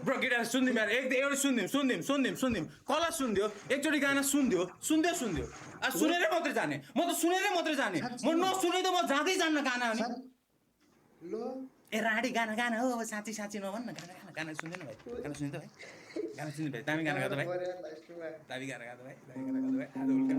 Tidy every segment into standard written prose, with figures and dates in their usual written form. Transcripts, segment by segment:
Bro guitar सुनिदिउँ यार एउटा सुनिदिउँ कसलाई सुनिदियो एकचोटि गाना सुनिदियो सुनेरै मात्रै जाने म त सुनेरै मात्रै जाने म नसुने त म जाँदै जान्न गाना अनि ए राडी गाना हो अब साँच्ची नभन् न गाना सुन्दैन भाइ गाना सुन्दैन भाइ गाना सुन्दैन भाइ दामी गाना गाउँदा भाइ दामी गाना गाउँदा भाइ आज उल्का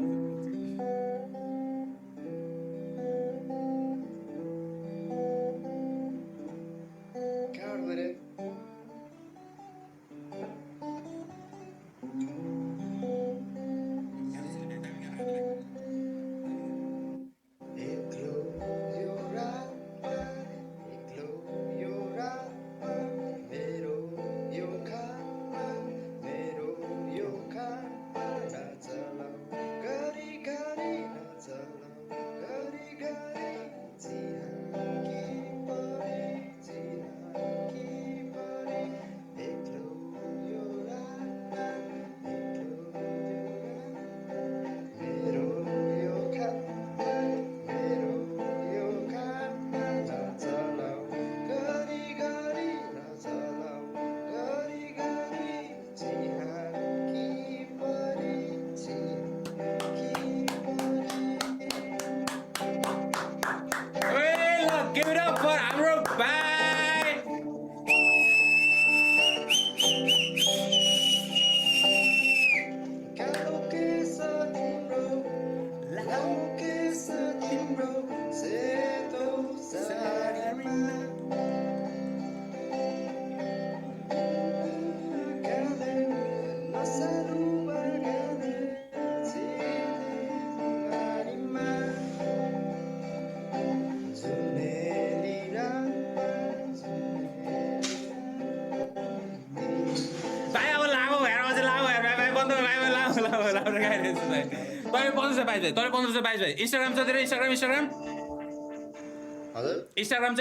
Give it up for हाम्रो भाइ तँले 1522 भाइ इन्स्टाग्राम छ तेरो इन्स्टाग्राम इन्स्टाग्राम छ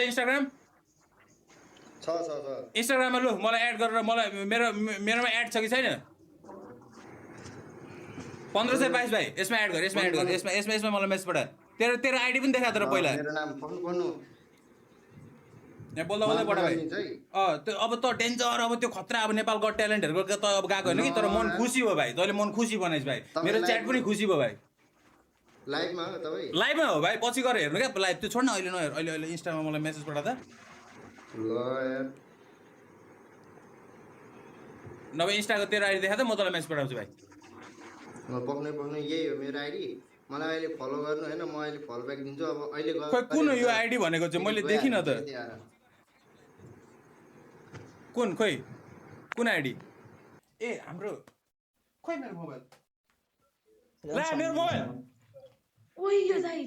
इन्स्टाग्राममा लु मलाई एड गरेर मलाई मेरोमा एड छ कि छैन 1522 भाइ यसमा एड गर यसमा मलाई मेसेज पठा तेरो आइडी पनि देखा तर पहिला मेरो नाम भन्नु यहाँ बोल्दा पठा भाइ त्यो अब त डेन्जर अब त्यो खतरा अब नेपाल गट ट्यालेन्टहरुको त अब गएको हैन कि तर मन खुसी हो भाइ तैले मन खुसी बनाइस् भाइ मेरो च्याट पनि खुसी भयो भाइ लाइभमा हो तपाई लाइभमा हो भाइ पछि गएर हेर्नु क्या लाइभ त्यो छोड्न अहिले नहेर अहिले इन्स्टामा मलाई मेसेज पठा त ल यार नभए इन्स्टाको तेरो आइडी देखा त म तँलाई मेसेज पठाउँछु भाइ म पक्नै यही हो मेरो आइडी मलाई अहिले फलो गर्नु हैन म अहिले फलो ब्याक दिन्छु अब अहिले खोइ कुन हो यो आइडी भनेको चाहिँ मैले देखिन त कुन आइडी ए हाम्रो खोइ मेरो मोबाइल ला मेरो मोबाइल ओइ यो दाइ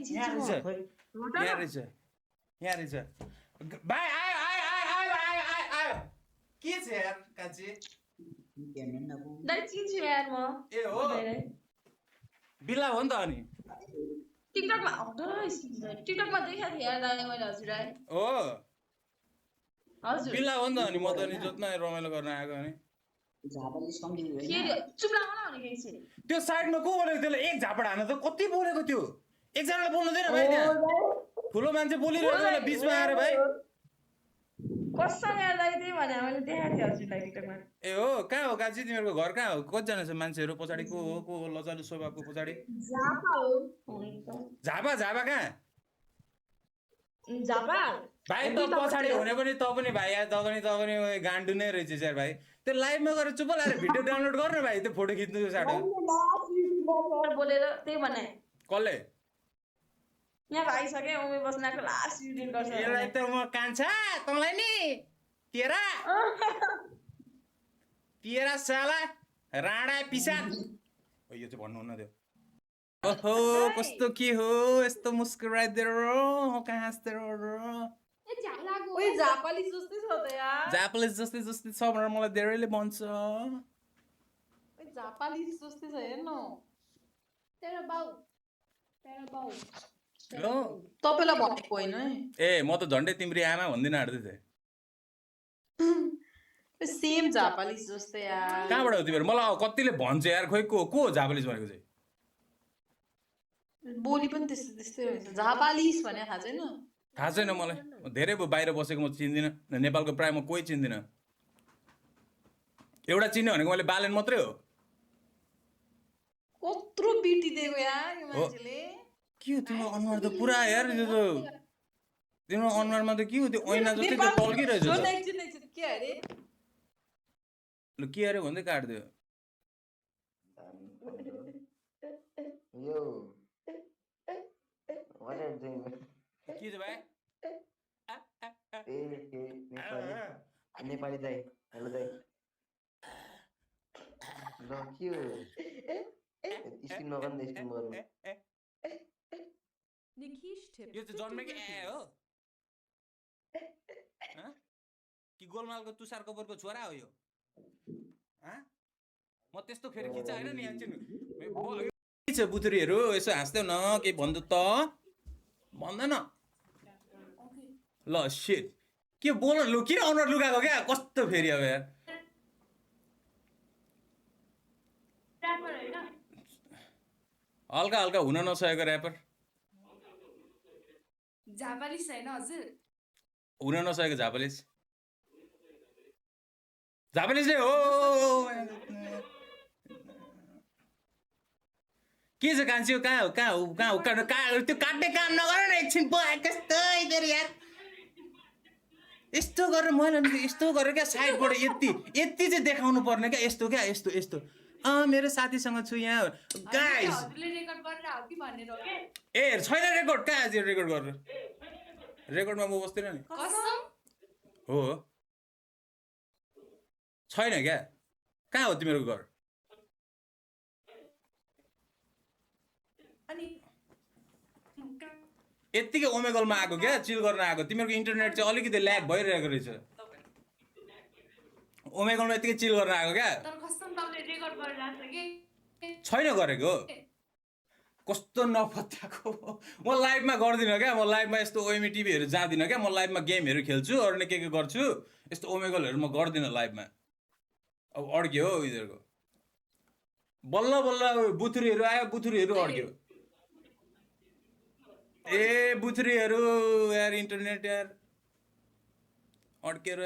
यहाँ रहेछ भाइ आयो के छ यार कान्छी दाइ चिन्छु यार म ए हो बिल्ला हो नि त अनि टिकटकमा देखाएको थिएँ यार दाइ मैले हजुरलाई हो हजुर बिल्ला हो नि त अनि म त नि जोत्न रमाइलो गर्न आएको अनि चुप लाउन भनेको एकछिन त्यो साइडमा को बोलेको त्यसले एक झापड हान्न त कति बोलेको त्यो एकजनाले बोल्नु दिएन भाइ त्यहाँ ठुलो मान्छे बोलिरहेको बेला बिचमा आएर भाइ कसम यार दाइ त्यही भने मैले देखाएको थिएँ हजुरलाई टिकटकमा ए हो कहाँ हो काजी तिमीहरूको घर कहाँ हो कतिजना छ मान्छेहरू पछाडि को हो लजालु स्वभावको पछाडि झापा कहाँ भाइ त पछाडि हुने पनि त पनि भाइ यार त पनि गान्डु नै रहेछ यार भाइ त्यो लाइभमा गएर चुप लाएर भिडियो डाउनलोड गर्नु भाइ त्यो फोटो खिच्नु साटो बोलेर त्यही भने कसले यहाँ भाइसके उमे बस्नको लास्ट युडिन गर्छ यसलाई त म कान्छा तँलाई नि तेरा साला राणा पिसाद यो चाहिँ भन्नु हुन्न त्यो ओहो कस्तो के हो यस्तो मुस्कुराइदिएर कहाँ हाँस्दै ओइ जापालिस जस्तै छ त यार जापालिस जस्तै छ भनेर मलाई धेरैले भन्छ ओइ जापालिस जस्तै छ हेर्न तेरो बाउ तपाईलाई भनेको होइन ए म त झन्डै तिम्री आमा भन्दिन आँट्दै थिएँ सेम जापालिस जस्तै यार कहाँबाट हो तिमीहरू मलाई कतिले भन्छ यार खोइ को हो जापालिस भनेको चाहिँ बोली पनि त्यस्तै रहेछ जापालिस भने थाहा छैन मलाई धेरै बाहिर बसेको म चिन्दिनँ नेपालको प्रायः म कोही चिन्दिनँ एउटा चिन्ने भनेको मैले बालेन मात्रै हो कत्रो बिटी दिएको यार यो मान्छेले के हो तिम्रो अनुहार त पुरा यार यो त तिम्रो अनुहारमा त के हो त्यो ऐना जस्तै त टल्किरहेछ सुन त एकछिन के अरे ल के अरे भन्दै काट्दियो यो what are you doing? के छ भाइ नेपाली दाइ हेलो दाइ ल के हो स्क्रिनमा गर्नु स्क्रिनमा गर्नु यो त जन्मेकै हो कि गोलमालको तुषार कपुरको छोरा हो यो म त्यस्तो फेरि खिचा होइन नि के छ बुथुरीहरू यसो हाँस्दै न केही भन्नु त भन्दैन ल सिट के बोल लु किन अनुहार लुगाएको क्या कस्तो फेरि अब यार हल्का हल्का हुन नसकेको ऱ्यापर जापानिज हैन हजुर हुन नसकेको झापालिस झापालिस नै हो के छ कान्छी कहाँ हो त्यो काट्ने काम नगर न एकछिन कस्तो यार यस्तो गरेर मैले यस्तो गरेर क्या साइडबाट यति चाहिँ देखाउनु पर्ने क्या यस्तो यस्तो मेरो साथीसँग छु यहाँ गाइस ए छैन रेकर्ड कहाँ आज रेकर्ड गरेर रेकर्डमा म बस्दिनँ नि हो छैन क्या कहाँ हो तिम्रो घर यत्तिकै ओमेगलमा आएको क्या चिल गर्न आएको तिमीहरूको इन्टरनेट चाहिँ अलिकति ल्याग भइरहेको रहेछ ओमेगलमा यत्तिकै चिल गर्न आएको क्या छैन गरेको कस्तो नपत्याएको म लाइभमा गर्दिनँ क्या म लाइभमा यस्तो ओएमई टिभीहरू जाँदिनँ क्या म लाइभमा गेमहरू खेल्छु अरू नै के गर्छु यस्तो ओमेगलहरू म गर्दिनँ लाइभमा अब अड्क्यो हो यिनीहरूको बल्ल बल्ल बुथुरीहरू आयो बुथुरीहरू अड्क्यो ए बुथुरीहरू यार इन्टरनेट यार अड्केर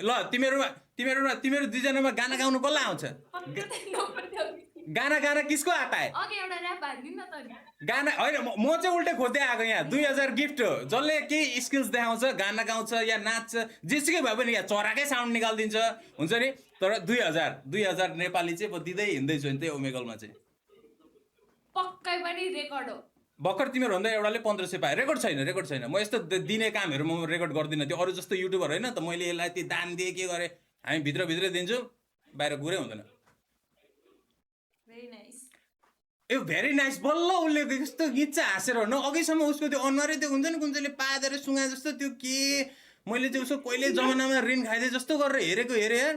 ल तिमीहरू दुईजनामा गाना गाउनु कसलाई आउँछ गाना किसको आता है गाना होइन म चाहिँ उल्टै खोज्दै आएको यहाँ 2000 गिफ्ट हो जसले केही स्किल्स देखाउँछ गाना गाउँछ या नाच्छ जेसुकै भए पनि यहाँ चराकै साउन्ड निकालिदिन्छ हुन्छ नि तर 2000 नेपाली चाहिँ म दिँदै हिँड्दैछु नि त्यही ओमेगलमा चाहिँ पक्कै पनि रेकर्ड हो भर्खर तिमीहरूभन्दा एउटाले 1500 पाएँ रेकर्ड छैन म यस्तो दिने कामहरू म रेकर्ड गर्दिनँ त्यो अरू जस्तो युट्युबर होइन त मैले यसलाई त्यो दान दिएँ के गरेँ हामी भित्रभित्रै दिन्छु बाहिर कुरै हुँदैन ए भेरी नाइस बल्ल उसले यस्तो गीत चाहिँ हाँसेर न अघिसम्म उसको त्यो अनुहारै त्यो हुन्छ नि कुन चाहिँले पादेर सुगा जस्तो त्यो के मैले चाहिँ उसको कहिले जमानामा ऋण खाइदिए जस्तो गरेर हेरेको यार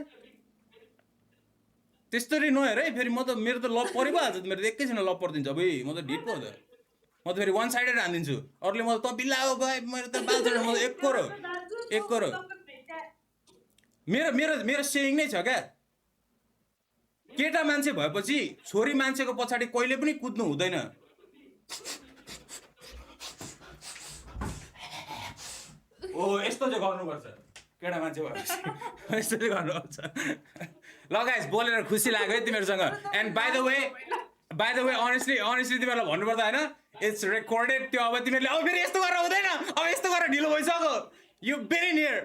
त्यस्तरी नहेर है फेरि म त मेरो त लभ परि पो हाल्छ मेरो त एकैछिन लभ परिदिन्छ अब म त ढिट पो हो त म त फेरि वान साइडेड हानिदिन्छु अरूले म त बिल्ला हो भाइ मेरो त बाल्छ म त एक करो मेरो सेयिङ नै छ क्या केटा मान्छे भएपछि छोरी मान्छेको पछाडि कहिले पनि कुद्नु हुँदैन ओ यस्तो चाहिँ गर्नुपर्छ केटा मान्छे भएपछि यस्तो चाहिँ गर्नुपर्छ ल गाइस बोलेर खुसी लाग्यो है तिमीहरूसँग and by the way honestly तिमीहरूलाई भन्नुपर्दा होइन इट्स रेकर्डेड त्यो अब तिमीहरूले अब फेरि यस्तो गरेर हुँदैन अब यस्तो गरेर ढिलो भइसक्यो यु भेरी नियर